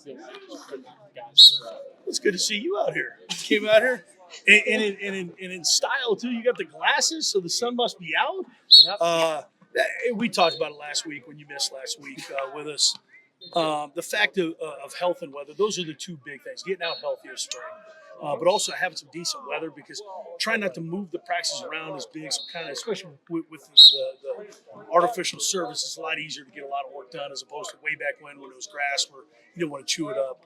feel like just putting guys through? It's good to see you out here. You came out here, and in style too. You got the glasses, so the sun must be out. Yep. We talked about it last week when you missed last week with us. The fact of health and weather; those are the two big things. Getting out healthy this spring, but also having some decent weather, because trying not to move the practices around as big, so kind of, especially with the artificial surface, it's a lot easier to get a lot of work done as opposed to way back when it was grass where you didn't want to chew it up.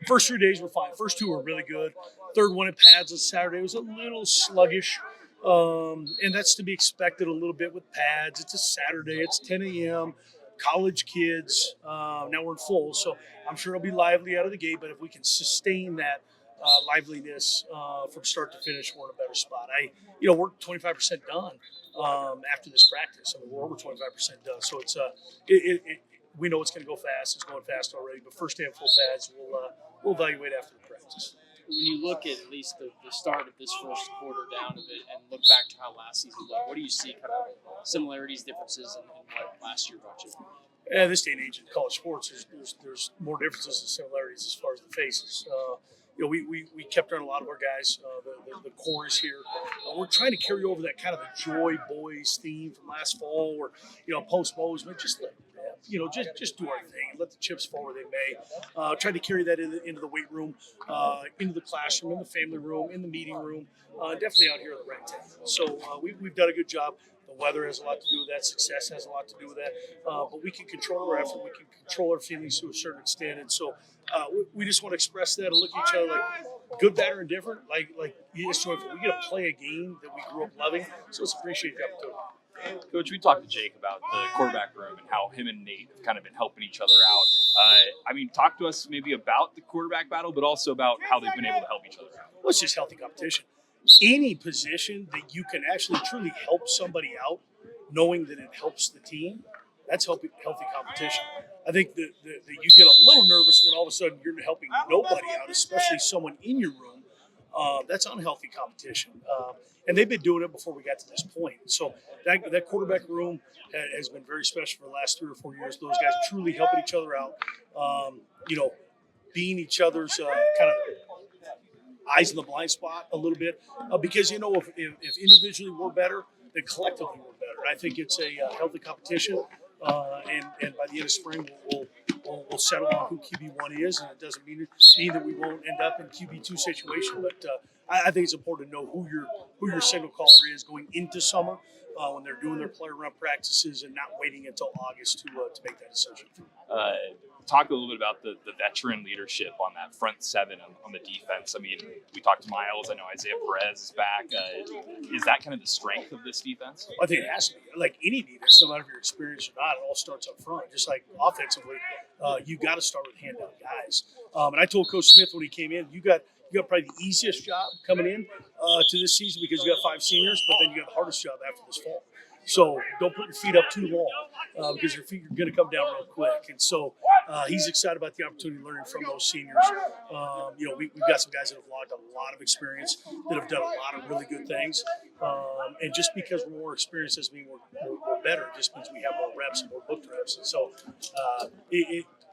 First 3 days were fine. First two were really good. Third one at pads on Saturday was a little sluggish. And that's to be expected a little bit with pads. It's a Saturday. It's 10 a.m. College kids. Now we're in full, so I'm sure it'll be lively out of the gate. But if we can sustain that liveliness from start to finish, we're in a better spot. We're 25% done after this practice. I mean, we're over 25% done. So it's we know it's going to go fast. It's going fast already. But first day of full pads, we'll evaluate after the practice. When you look at least the start of this first quarter down of it and look back to how last season looked, what do you see kind of similarities, differences in what last year brought you? Yeah, this day and age in college sports, there's more differences and similarities as far as the faces. We kept on a lot of our guys. The core is here. We're trying to carry over that kind of a Joy Boys theme from last fall, where post Bozeman, just just do our thing and let the chips fall where they may. Try to carry that into the weight room, into the classroom, in the family room, in the meeting room, definitely out here in the rectangle. So we've done a good job. The weather has a lot to do with that. Success has a lot to do with that. But we can control our effort. We can control our feelings to a certain extent. And so we just want to express that and look at each other like good, bad, or indifferent. Like it's joyful. We get to play a game that we grew up loving. So let's appreciate the opportunity. Coach, we talked to Jake about the quarterback room and how him and Nate have kind of been helping each other out. Talk to us maybe about the quarterback battle, but also about how they've been able to help each other out. Well, it's just healthy competition. Any position that you can actually truly help somebody out, knowing that it helps the team, that's healthy competition. I think that you get a little nervous when all of a sudden you're helping nobody out, especially someone in your room. That's unhealthy competition. And they've been doing it before we got to this point. So that quarterback room has been very special for the last 3 or 4 years. Those guys truly helping each other out, being each other's kind of eyes in the blind spot a little bit. Because, if individually we're better, then collectively we're better. I think it's a healthy competition. And by the end of spring, we'll settle on who QB1 is, and it doesn't mean that we won't end up in QB2 situation. But I think it's important to know who your signal caller is going into summer when they're doing their player run practices and not waiting until August to make that decision. Talk a little bit about the veteran leadership on that front seven on the defense. I mean, we talked to Miles. I know Isaiah Perez is back. Is that kind of the strength of this defense? I think it has to be. Like any defense, no matter if you're experienced or not, it all starts up front. Just like offensively, you got to start with handout guys. And I told Coach Smith when he came in, you got probably the easiest job coming in to this season because you got 5 seniors, but then you got the hardest job after this fall. So don't put your feet up too long because your feet are going to come down real quick. And so he's excited about the opportunity learning from those seniors. We've got some guys that have logged a lot of experience, that have done a lot of really good things. And just because we're more experienced doesn't mean we're better. It just means we have more reps and more booked reps. And so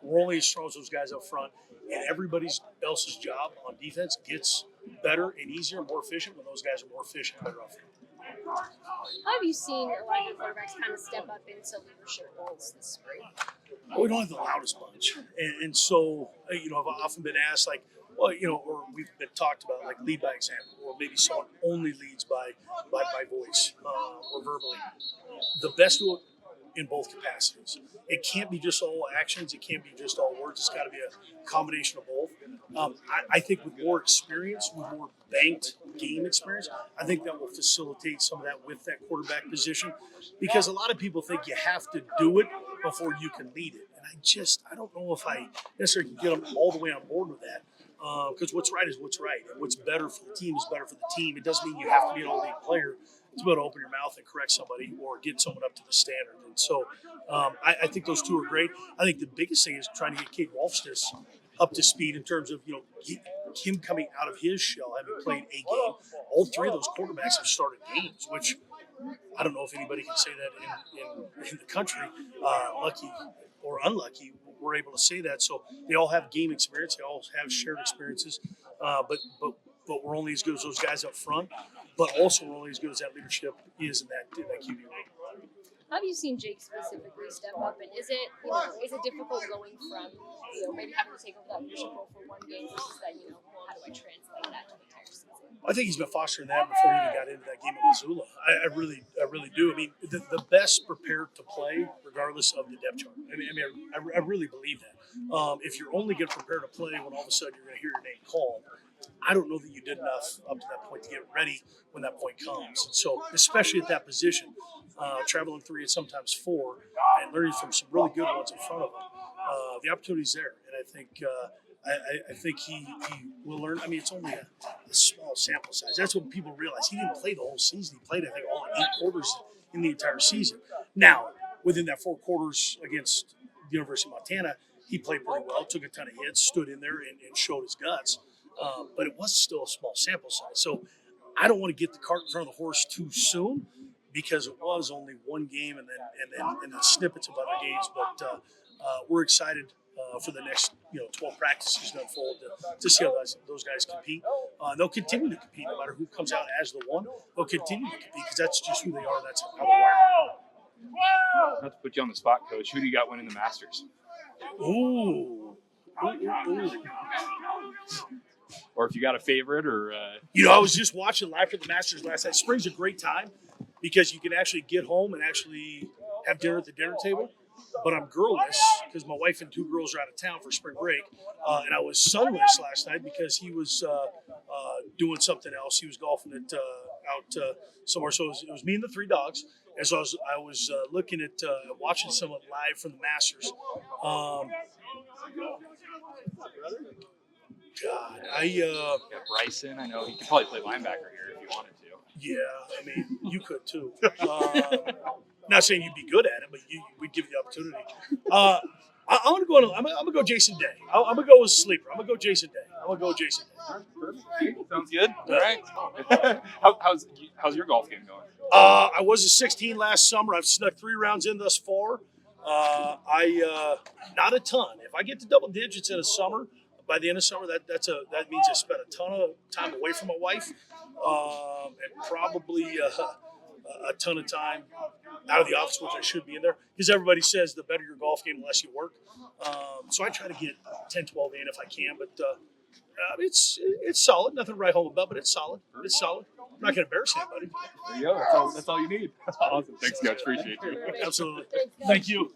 we're only as strong as those guys up front. And everybody else's job on defense gets better and easier and more efficient when those guys are more efficient and better off. How have you seen a lot of your quarterbacks kind of step up into leadership roles this spring? Well, we don't have the loudest bunch. And so, I've often been asked, or we've been talked about, lead by example, or maybe someone only leads by voice or verbally. The best do it in both capacities. It can't be just all actions. It can't be just all words. It's got to be a combination of both. I think with more experience, with more banked game experience, I think that will facilitate some of that with that quarterback position, because a lot of people think you have to do it before you can lead it. And I don't know if I necessarily can get them all the way on board with that, because what's right is what's right. And what's better for the team is better for the team. It doesn't mean you have to be an all-league player to be able to open your mouth and correct somebody or get someone up to the standard. And so I think those two are great. I think the biggest thing is trying to get Cade Wolfstis up to speed in terms of, him coming out of his shell, having played a game. All 3 of those quarterbacks have started games, which I don't know if anybody can say that in the country, lucky or unlucky. we're able to say that. So they all have game experience. They all have shared experiences. But we're only as good as those guys up front. But also we're only as good as that leadership is in that QB room. How have you seen Jake specifically step up, and is it difficult going from maybe having to take over that leadership role for one game versus that how do I translate that to the entire season? I think he's been fostering that before he even got into that game at Missoula. I really do. I mean, the best prepared to play, regardless of the depth chart. I really believe that. If you're only going to prepare to play when all of a sudden you're going to hear your name called, I don't know that you did enough up to that point to get ready when that point comes. And so, especially at that position, traveling 3 and sometimes 4, and learning from some really good ones in front of him, the opportunity's there. And I think he will learn. I mean, it's only a small sample size. That's what people realize. He didn't play the whole season. He played, I think, all 8 quarters in the entire season. Now, within that 4 quarters against the University of Montana, he played pretty well, took a ton of hits, stood in there, and showed his guts. But it was still a small sample size. So I don't want to get the cart in front of the horse too soon because it was only one game and then snippets of other games. But we're excited for the next 12 practices to unfold to see how those guys compete. They'll continue to compete no matter who comes out as the one. They'll continue to compete because that's just who they are. That's how they are. Not to put you on the spot, Coach. Who do you got winning the Masters? Ooh. Or if you got a favorite, or I was just watching live for the Masters last night. Spring's a great time because you can actually get home and actually have dinner at the dinner table. But I'm girlless because my wife and 2 girls are out of town for spring break, and I was sunless last night because he was doing something else. He was golfing out somewhere. So it was me and the 3 dogs. And so I was looking at watching some of it live from the Masters. God, Bryson. I know he could probably play linebacker here if you wanted to. Yeah, I mean, you could too. Not saying you'd be good at it, but we'd give you the opportunity. I'm gonna go Jason Day. I'm gonna go with sleeper. I'm gonna go Jason Day. Sounds good. All right. How's your golf game going? I was a 16 last summer. I've snuck 3 rounds in thus far. Not a ton. If I get to double digits in a summer, by the end of summer, that means I spent a ton of time away from my wife, and probably a ton of time out of the office, which I should be in there. Because everybody says the better your golf game, the less you work. So I try to get 10, 12 in if I can. But it's solid. Nothing to write home about, but it's solid. It's solid. I'm not going to embarrass anybody. There you go. That's all you need. Awesome. Thanks, Coach. Appreciate you. Absolutely. Thank you.